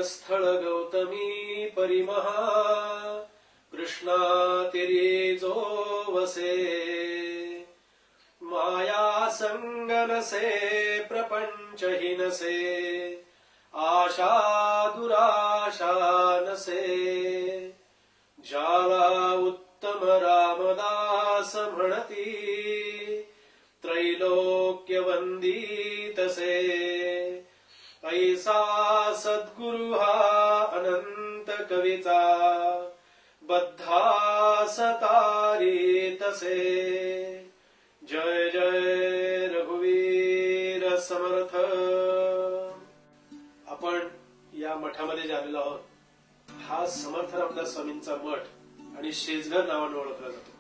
स्थळ गौतमी परिमहा कृष्णा तिरी जो वसे माया संग नसे प्रपंच ही नसे आशा दुराशा नसे ज्याला उत्तम रामदास म्हणती त्रैलोक्य वंदितसे ऐसा सद्गुरु हा अनंत कवीचा बद्धा सतारी तसे। जय जय रघुवीर समर्थ। आपण या मठामध्ये जे आलेलो आहोत हा समर्थ रामदास स्वामींचा मठ आणि शेजघर नावाने ओळखला जातो।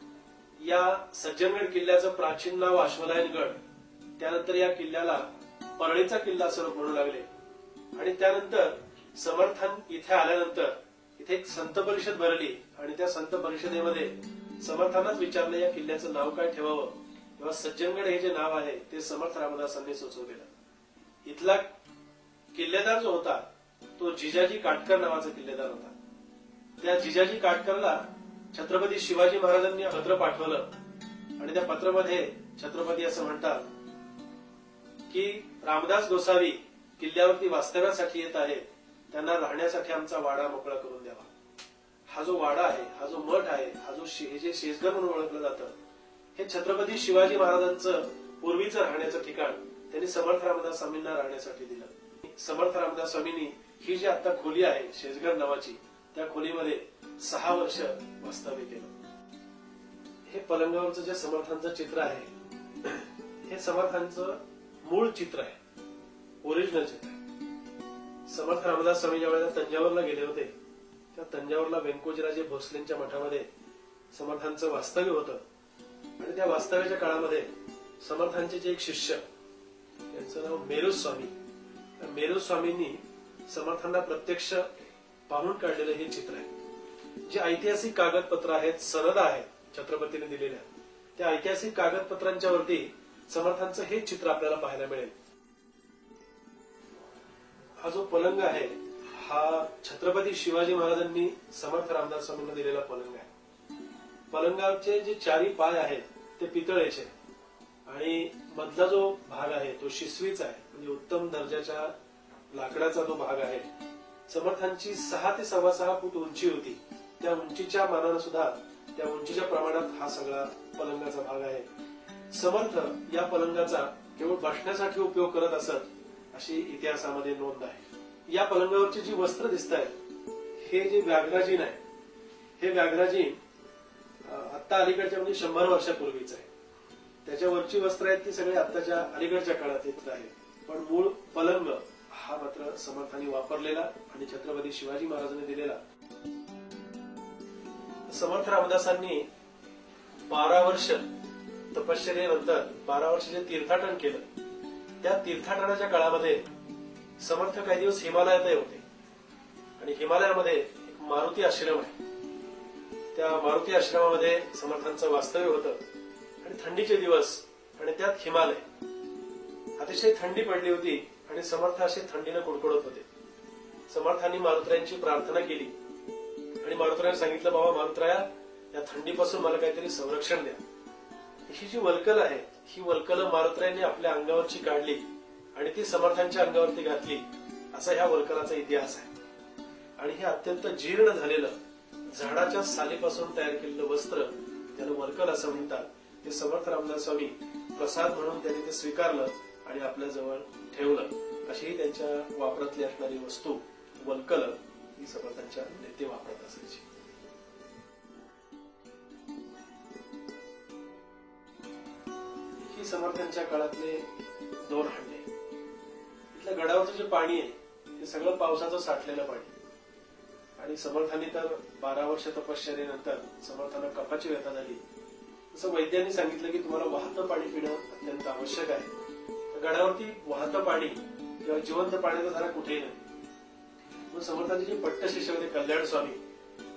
या सज्जनगड किल्ल्याचं प्राचीन नाव अश्वलायनगड, त्यानंतर या किल्ल्याला परळीचा किल्ला असं लोक म्हणू लागले आणि त्यानंतर समर्थान इथे आल्यानंतर इथे एक संत परिषद भरली आणि त्या संत परिषदेमध्ये समर्थांनाच विचारलं या किल्ल्याचं नाव काय ठेवावं, तेव्हा सज्जनगड हे जे नाव आहे ते समर्थ रामदासांनी सुचवलेलं। इथला किल्लेदार जो होता तो जिजाजी काटकर नावाचा किल्लेदार होता। त्या जिजाजी काटकरला छत्रपती शिवाजी महाराजांनी पत्र पाठवलं आणि त्या पत्रामध्ये छत्रपती असं म्हणतात की रामदास गोसावी किल्ल्यावरती वास्तव्यासाठी येत आहेत, त्यांना राहण्यासाठी आमचा वाडा मोकळा करून द्यावा। हा जो वाडा आहे, हा जो मठ आहे, हा जो जे शेजघर म्हणून ओळखलं जातं हे छत्रपती शिवाजी महाराजांचं पूर्वीचं राहण्याचं ठिकाण त्यांनी समर्थ रामदास स्वामींना राहण्यासाठी दिलं। समर्थ रामदास स्वामींनी ही जी आता खोली आहे शेजघर नावाची, त्या खोलीमध्ये 6 वर्ष वास्तव्य केलं। हे पलंगावरचं जे समर्थांचं चित्र आहे हे समर्थांचं मूळ चित्र आहे, ओरिजिनल चित्र आहे। समर्थ रामदास स्वामी ज्या वेळेला तंजावरला गेले होते त्या तंजावरला व्यंकोजीराजे भोसलेंच्या मठामध्ये समर्थांचं वास्तव्य होतं आणि त्या वास्तव्याच्या काळामध्ये समर्थांचे जे एक शिष्य त्यांचं नाव मेरू स्वामी, मेरू स्वामींनी समर्थांना प्रत्यक्ष पाहून काढलेलं हे चित्र आहे। जे ऐतिहासिक कागदपत्र आहेत, सनदा आहेत छत्रपतीने दिलेल्या, त्या ऐतिहासिक कागदपत्रांच्या वरती समर्थांचं हे चित्र आपल्याला पाहायला मिळेल। हा जो पलंग आहे हा छत्रपती शिवाजी महाराजांनी समर्थ रामदास स्वामींना दिलेला पलंग आहे। पलंगाचे जे 4 पाय आहेत ते पितळेचे आणि मधला जो भाग आहे तो शिसवीचा आहे, म्हणजे उत्तम दर्जाच्या लाकडाचा जो भाग आहे। समर्थांची 6 ते 6.25 फूट उंची होती, त्या उंचीच्या मानानं सुद्धा त्या उंचीच्या प्रमाणात हा सगळा पलंगाचा भाग आहे। समर्थ या पलंगाचा केवळ बसण्यासाठी उपयोग करत असत अशी इतिहासामध्ये नोंद आहे। या पलंगावरची जी वस्त्र दिसत आहेत हे जे व्याघ्राजीन आहे, हे व्याघ्राजीन आता अलीकडच्या म्हणजे 100 वर्षापूर्वीच आहे। त्याच्यावरची वस्त्र आहेत ती सगळी आताच्या अलीकडच्या काळातली आहेत, पण मूळ पलंग हा मात्र समर्थांनी वापरलेला आणि छत्रपती शिवाजी महाराजांनी दिलेला। समर्थ रामदासांनी 12 वर्ष तपश्चर्येनंतर 12 वर्ष जे तीर्थाटन केलं, त्या तीर्थाटनाच्या काळामध्ये समर्थ काही दिवस हिमालयातही होते आणि हिमालयामध्ये एक मारुती आश्रम आहे, त्या मारुती आश्रमामध्ये समर्थांचं वास्तव्य होतं आणि थंडीचे दिवस आणि त्यात हिमालय, अतिशय थंडी पडली होती आणि समर्थ असे थंडीनं कुडकुडत होते। समर्थांनी मारुतरायांची प्रार्थना केली आणि मारुतरायांनी सांगितलं, बाबा मारुतराया या थंडीपासून मला काहीतरी संरक्षण द्या। ही जी वल्कल आहे ही वल्कल मारुतरायांनी आपल्या अंगावरची काढली आणि ती समर्थांच्या अंगावरती घातली, असा ह्या वल्कलाचा इतिहास आहे। आणि हे अत्यंत जीर्ण झालेलं झाडाच्या सालीपासून तयार केलेलं वस्त्र त्याला वल्कल असं म्हणतात, ते समर्थ रामदास स्वामी प्रसाद म्हणून त्यांनी ते स्वीकारलं आणि आपल्या जवळ ठेवलं। अशी त्यांच्या वापरातली असणारी वस्तू वल्कल ही समर्थांच्या नेते वापरत असायची। ही समर्थांच्या काळातले 2 हंडे। इथल्या गडावरचं जे पाणी आहे ते सगळं पावसाचं साठलेलं पाणी आणि समर्थांनी तर 12 वर्ष तपश्चर्येनंतर समर्थांना कफाची व्यथा झाली, तसं वैद्यांनी सांगितलं की तुम्हाला वाहतं पाणी पिणं अत्यंत आवश्यक आहे। गडावरती वाहतं पाणी किंवा जिवंत पाण्याचा धारा कुठेही नाही। मग समर्थांचे जे पट्ट शिष्य होते कल्याण स्वामी,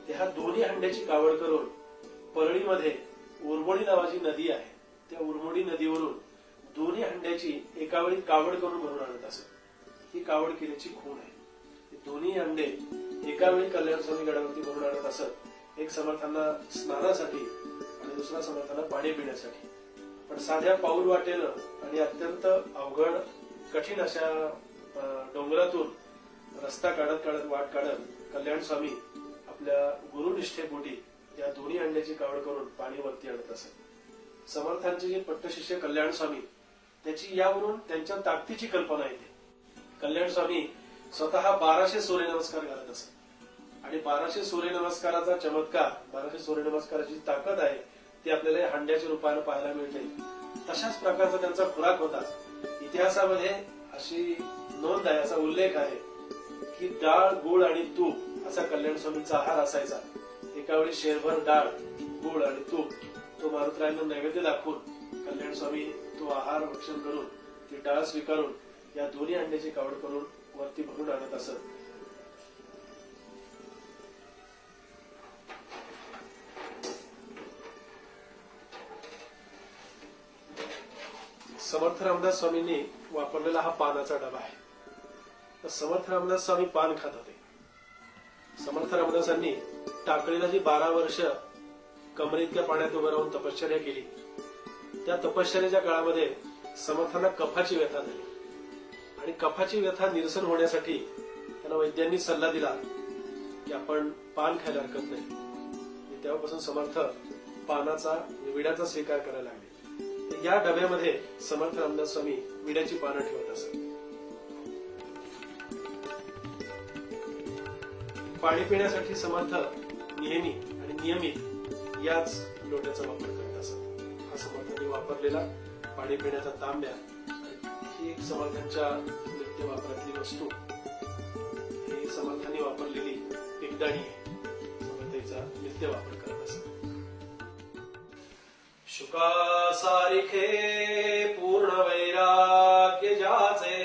ते ह्या 2 हंड्याची कावड करून परळीमध्ये उरमोडी नावाची नदी आहे, त्या उरमोडी नदीवरून 2 हंड्याची एका वेळी कावड करून भरून आणत असत। ही कावड केल्याची खूण आहे। दोन्ही अंडे एका वेळी कल्याण स्वामी गडावरती भरून आणत असत. एक समर्थांना स्नानासाठी आणि दुसरा समर्थांना पाणी पिण्यासाठी. पण साध्या पाऊल वाटेनं आणि अत्यंत अवघड कठीण अशा डोंगरातून रस्ता काढत वाट काढत कल्याण स्वामी आपल्या गुरुनिष्ठेपोटी या दोन्ही अंड्याची कावड करून पाणी वरती आणत असत. समर्थांचे जे पट्टशिष्य कल्याण स्वामी त्याची यावरून त्यांच्या ताकदीची कल्पना येते. कल्याण स्वामी स्वतः 1200 सूर्यनमस्कार घालत असत आणि 1200 सूर्यनमस्काराचा चमत्कार, 1200 सूर्यनमस्काराची ताकद आहे ती आपल्याला हंड्याच्या रूपाने पाहायला मिळते. तशाच प्रकारचा त्यांचा खुराक होता. इतिहासामध्ये अशी नोंद आहे, असा उल्लेख आहे की डाळ, गुळ आणि तूप असा कल्याण स्वामींचा आहार असायचा. एका वेळी शेरभर डाळ, गुळ आणि तूप तो मारुतरायांना नैवेद्य दाखवून कल्याण स्वामी तो आहार भक्षण करून ती डाळ स्वीकारून या दोन्ही अंड्याची कावड करून वरती भरून आणत असत. समर्थ रामदास स्वामींनी वापरलेला हा पानाचा डबा आहे. तर समर्थ रामदास स्वामी पान खात होते. समर्थ रामदासांनी टाकळीला जी 12 वर्ष कमरेइतक्या पाण्यात उभं राहून तपश्चर्या केली, त्या तपश्चर्याच्या काळामध्ये समर्थांना कफाची व्यथा झाली आणि कफाची व्यथा निरसन होण्यासाठी त्यांना वैद्यांनी सल्ला दिला की आपण पान खायला हरकत नाही. तेव्हापासून समर्थ पानाचा, विड्याचा स्वीकार करायला लागले. या डब्यामध्ये समर्थ रामदास स्वामी विड्याची पानं ठेवत असत. पाणी पिण्यासाठी समर्थ नेहमी आणि नियमित याच लोट्याचा वापर करत असत. हा समर्थांनी वापरलेला पाणी पिण्याचा तांब्या ही एक समर्थांच्या नित्य वापरातली वस्तू. ही समर्थांनी वापरलेली पिकदाणी आहे. समर्थांचा नित्य वापर करत असत. शुका सारिखे पूर्ण वैराग्य जाचे,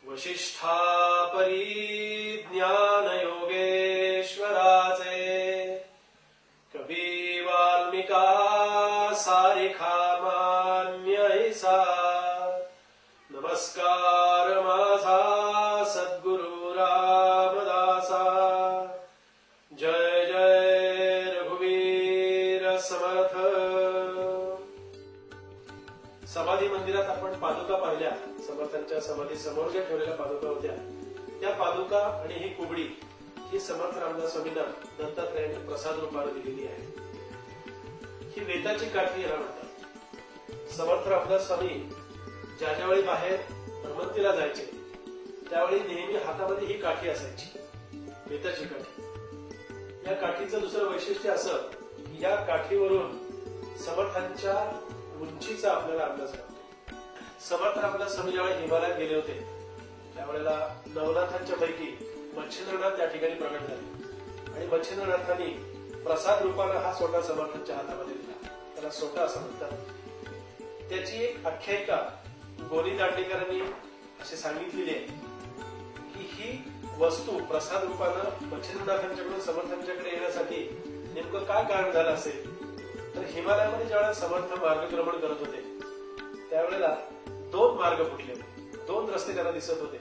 वशिष्ठा परी ज्ञान योगेश्वराचे, कवी वाल्मिका सारिखा मान्य ऐसा, नमस्कार माझा सद्गुरु रामदासा. जय जय रघुवीर समर्थ. समाधी मंदिरात आपण पादुका पाहिल्या. समर्थांच्या समाधी समोर ज्या ठेवलेल्या पादुका होत्या त्या पादुका आणि ही कुबडी ही समर्थ रामदास स्वामींना दत्तात्रयांनी प्रसाद रूपाने दिलेली आहे. ही वेताची काठी याला म्हणतात. समर्थ रामदास स्वामी ज्या ज्यावेळी बाहेर भ्रमंतीला जायचे त्यावेळी नेहमी हातामध्ये ही काठी असायची, वेताची काठी. या काठीचं दुसरं वैशिष्ट्य असं की या काठीवरून समर्थांच्या उंचीचा आपल्याला अंदाज लागतो. समर्थ रामदास स्वामी ज्यावेळी हिमालयात गेले होते त्यावेळेला नवनाथांच्या पैकी मच्छिंद्रनाथ त्या ठिकाणी प्रगट झाले आणि मच्छिंद्रनाथांनी प्रसाद रूपाने हा सोटा समर्थांच्या हातामध्ये दिला. त्याला सोटा असं म्हणतात. त्याची एक आख्यायिका गोनी दांडेकरांनी अशी सांगितलेली आहे की ही वस्तू प्रसाद रूपानं मच्छिंद्रनाथांच्याकडून समर्थांच्याकडे येण्यासाठी नेमकं काय कारण झालं असेल तर हिमालयामध्ये ज्यावेळेला समर्थ मार्गक्रमण करत होते त्यावेळेला 2 मार्ग फुटले होते. 2 रस्ते त्यांना दिसत होते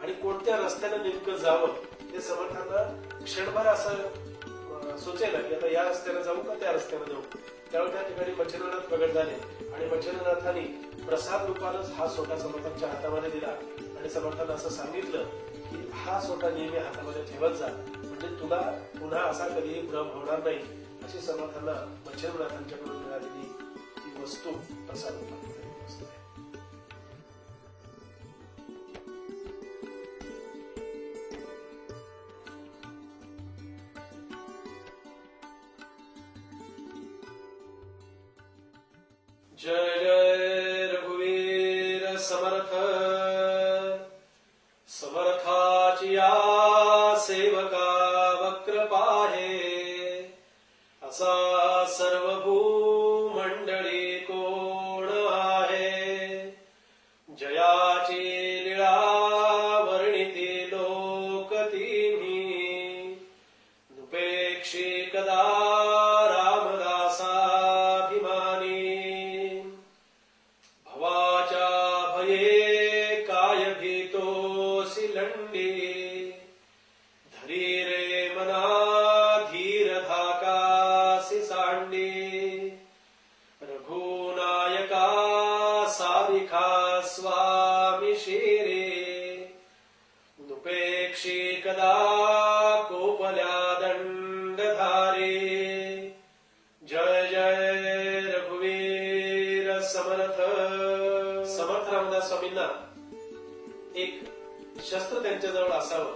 आणि कोणत्या रस्त्यानं नेमकं जावं ते समर्थांना क्षणभर असं सुचेना की आता या रस्त्यानं जाऊ का त्या रस्त्यानं जाऊ. त्यावेळी त्या ठिकाणी मच्छिंद्रनाथ प्रगट झाले आणि मच्छिंद्रनाथांनी प्रसाद रूपानंच हा सोटा समर्थांच्या हातामध्ये दिला आणि समर्थांना असं सांगितलं की हा सोटा नेहमी हातामध्ये ठेवत जा म्हणजे तुला पुन्हा असा कधीही भ्रम होणार नाही. अशी समर्थांना मच्छिंद्रनाथांच्याकडून मिळालेली ही वस्तू प्रसाद रूपाने असते. जय जय रघुवीर समर्थ. समर्थाची या सेवका वक्र पाहे, असा सर्व भूमंडळी कोण आहे. जयाची लीळा वर्णिती लोक तिन्ही, नुपेक्षी कदा भये काय भीतोसी लंडी, हरी रे मना धीर धाकासी सांडे रघुनायका सारिखा स्वामी शिरे नुपेक्षी कदा कोपल्या दंडधारे जय जय रघुवीर समर्थ. समर्थ रामदास स्वामींना एक शस्त्र त्यांच्याजवळ असावं,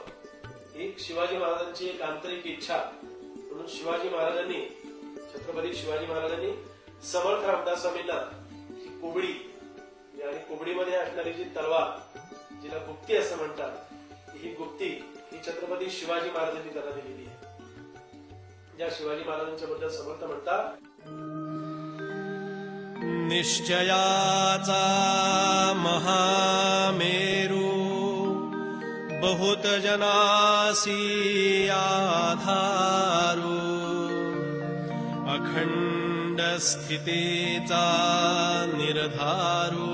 एक शिवाजी महाराजांची एक आंतरिक इच्छा म्हणून शिवाजी महाराजांनी, छत्रपती शिवाजी महाराजांनी समर्थ रामदास स्वामींना ही कुबडी आणि कुबडीमध्ये असणारी जी तलवार, जिला गुप्ती असं म्हणतात, ही गुप्ती ही छत्रपती शिवाजी महाराजांनी त्यांना दिलेली आहे. ज्या शिवाजी महाराजांच्या बद्दल समर्थ म्हणतात, निश्चयाचा महामेरू बहुत जनासी आधारू अखंड स्थितीचा निर्धारू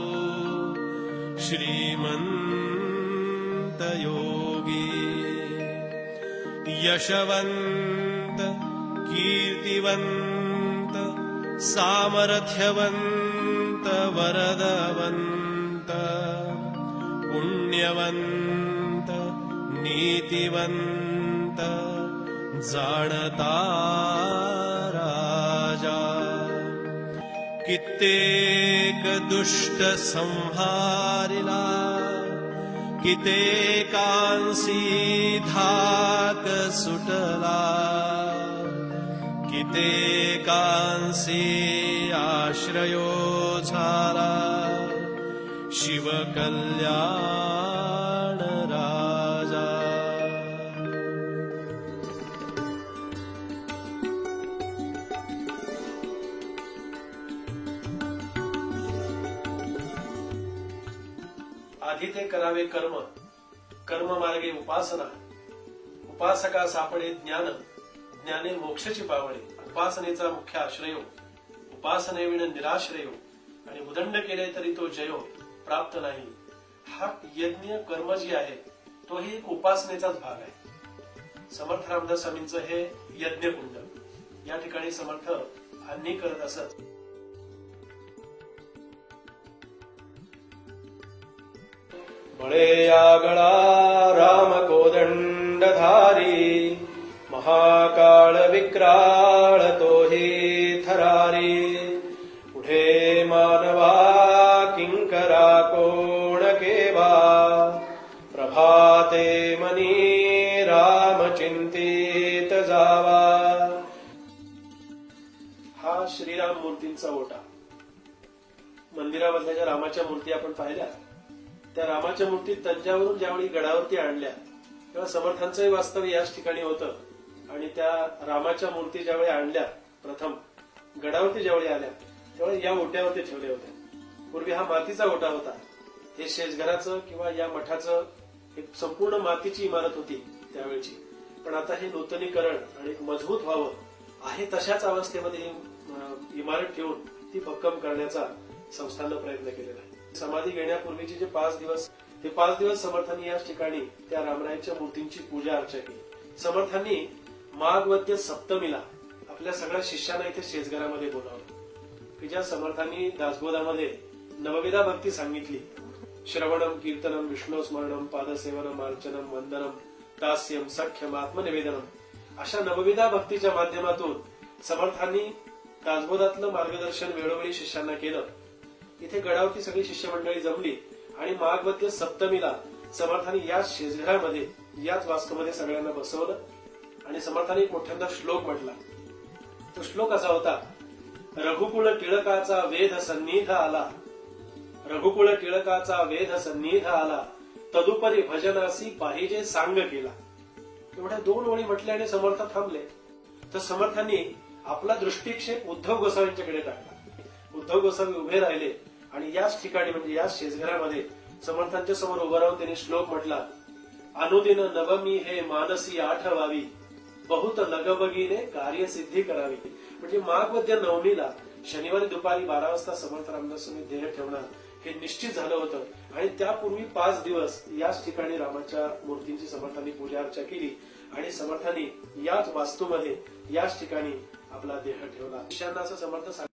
श्रीमंत योगी यशवंत कीर्तिवंत सामर्थ्यवंत वरदवंत पुण्यवंत नीतिवंत जाणता राजा कित्येक दुष्ट संहारिला कित्येकांसी धाक सुटला कित्येकांसी आश्रयो झाला शिवकल्याण राजा. आधी ते करावे कर्म, कर्म मार्गे उपासना, उपासका सापडे ज्ञान, ज्ञाने मोक्षाची पावणे, उपासनेचा मुख्य आश्रयो, उपासनेविण निराश्रयो आणि उदंड केले तरी तो जयो प्राप्त नाही. हा यज्ञ कर्म जी आहे तो ही एक उपासनेचाच भाग आहे. समर्थ रामदास स्वामींचं हे यज्ञकुंड, या ठिकाणी समर्थ अन्नी करत असत. बळे आगळा राम कोदंडधारी महाकाळ विक्राळ तोही थरारी पुढे मानवा किंकरा कोण केवा प्रभाते मनी राम चिंतित जावा. हा श्रीराम मूर्तींचा ओटा. मंदिरामधल्या ज्या रामाच्या मूर्ती आपण पाहिल्या, त्या रामाच्या मूर्ती तंजावरून ज्यावेळी गडावरती आणल्या तेव्हा समर्थांचंही वास्तव याच ठिकाणी होतं. आणि त्या रामाच्या मूर्ती ज्यावेळी आणल्या, प्रथम गडावरती ज्यावेळी आल्या त्यावेळी या ओट्यावरती ठेवल्या होत्या. पूर्वी हा मातीचा ओटा होता. हे शेजघराचं किंवा या मठाचं एक संपूर्ण मातीची इमारत होती त्यावेळची. पण आता हे नूतनीकरण आणि मजबूत व्हावं आहे तशाच अवस्थेमध्ये ही इमारत ठेवून ती भक्कम करण्याचा संस्थांनं प्रयत्न केलेला आहे. समाधी घेण्यापूर्वीचे जे 5 दिवस, ते 5 दिवस समर्थांनी याच ठिकाणी त्या रामरायांच्या मूर्तींची पूजा अर्चा केली. समर्थांनी माघवद्य सप्तमीला आपल्या सगळ्या शिष्यांना इथे शेजघरामध्ये बोलावलं, की ज्या समर्थांनी दासबोधामध्ये नवविधा भक्ती सांगितली, श्रवणम कीर्तनम विष्णू स्मरणम पादसेवनम अर्चनम वंदनम दास्यम सख्यम आत्मनिवेदनम, अशा नवविधा भक्तीच्या माध्यमातून समर्थांनी दासबोधातलं मार्गदर्शन वेळोवेळी शिष्यांना केलं. इथे गडावरती सगळी शिष्यमंडळी जमली आणि माघवद्य सप्तमीला समर्थांनी याच शेजघरामध्ये, याच वास्तूमध्ये सगळ्यांना बसवलं आणि समर्थांनी एक मोठ्यांदा श्लोक म्हटला. तो श्लोक असा होता, रघुकुळ टिळकाचा वेध सन्निध आला, रघुकुळ टिळकाचा वेध सन्निध आला, तदुपरी भजनासी पाहिजे सांग केला. एवढ्या 2 ओळी म्हटल्या आणि समर्थ थांबले. तर समर्थांनी आपला दृष्टिक्षेप उद्धव गोसावींच्याकडे टाकला. उद्धव गोसावी उभे राहिले आणि याच ठिकाणी म्हणजे याच शेजघरामध्ये समर्थांच्या समोर उभं राहून त्यांनी श्लोक म्हटला, अनुदिन नवमी हे मानसी आठवावी, बहुत लगबगीने कार्यसिद्धी करावी. म्हणजे माघवद्य नवमीला शनिवारी दुपारी 12 वाजता समर्थ रामदास स्वामी देह ठेवणार हे निश्चित झालं होतं आणि त्यापूर्वी 5 दिवस याच ठिकाणी रामाच्या मूर्तींची समर्थांनी पूजा अर्चा केली आणि समर्थांनी याच वास्तूमध्ये याच ठिकाणी आपला देह ठेवला. शिष्यांना असं समर्थ